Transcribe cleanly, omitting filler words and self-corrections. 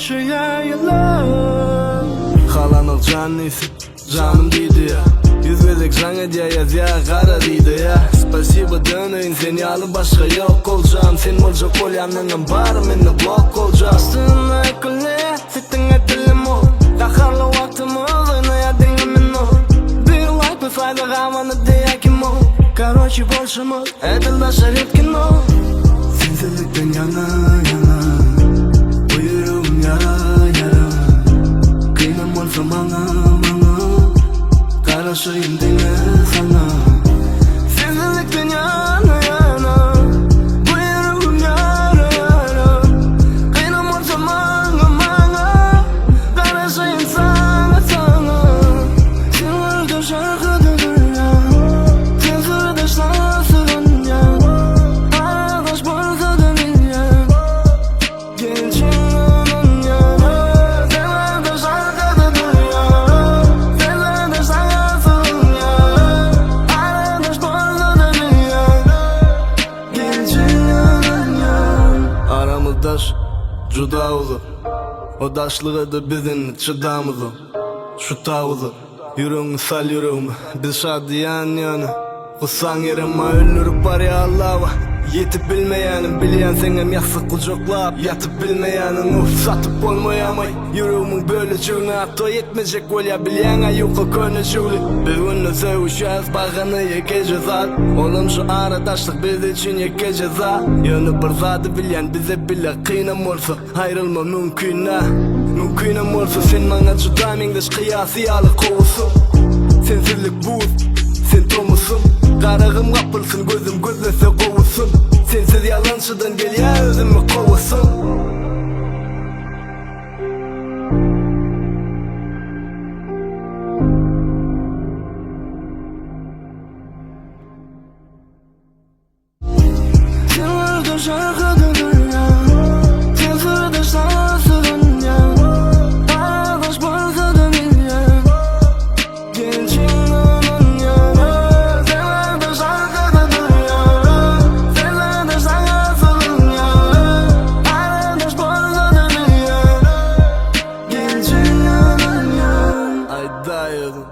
yaşayayım. Kalanıl canlısı, canım deydi ya. Yüz verdik sana diye yaz ya, kara deydi ya. Spasiba dönün, seni alıp başka yok olacağım. Sen olacak ol yanından var, men de blok olacağım. Astığına ekole, sittin etilim o. Dakarlı vaktimiz, oynaya dinlemin o. Bir like bir fayda kalmanı diye kim o. Короче, больше мы, это наше редкино. Sensilikten yana yana, uyurum yara yara. Kıynam olsa bana bana, karışayım dene sana. Sensilikten yana yana, uyurum yara yara. Kıynam olsa bana bana, karışayım sana sana. Sen öldür şarkıda dünya, sen sırada şansın ya. Arkadaş bolsa da dünya, gençliğinin yana. Sen öldür şarkıda dünya, sen sırada şansın ya. Arkadaş bolsa da dünya, gençliğinin yana. Aramızda juda uzun, o daşlığıdır bizim çıdamızın. Şu tavuzu, yüreğimi sal yüreğimi, biz şadiyan yana. Kusan yerime ölürüp var ya Allah'a. Yetip bilmeyenim, bileyen senem yaksı kucaklap. Yatıp bilmeyenim, satıp olmayamay. Yüreğimin böyle çığına hatta yetmeyecek ol ya. Bileyen ayuqa könücülü. Bir günü sevişeceğiz, bağını yekeceğiz at. Oğlum şu aradaşlık biz için yekeceğiz ha. Yönü bir zatı bilen bize bile kıynam olsa ayrılma mümkün ha. Mümkünüm olsa sen bana judamindeş kıyasiyalı kovusun. Sensizlik buz, sen tomusun. Karağım kapılsın, gözüm gözlese kovusun. Sensiz yalançıdan gel ya özümü kovusun. Sen öldür şarkıda dünya, sen sırada şansın ya. Arkadaş bolsa da dünya, gençliğinin yana. Sen öldür şarkıda dünya, sen sırada şansın ya. Arkadaş bolsa da dünya, gençliğinin yana. Ay dayıdım.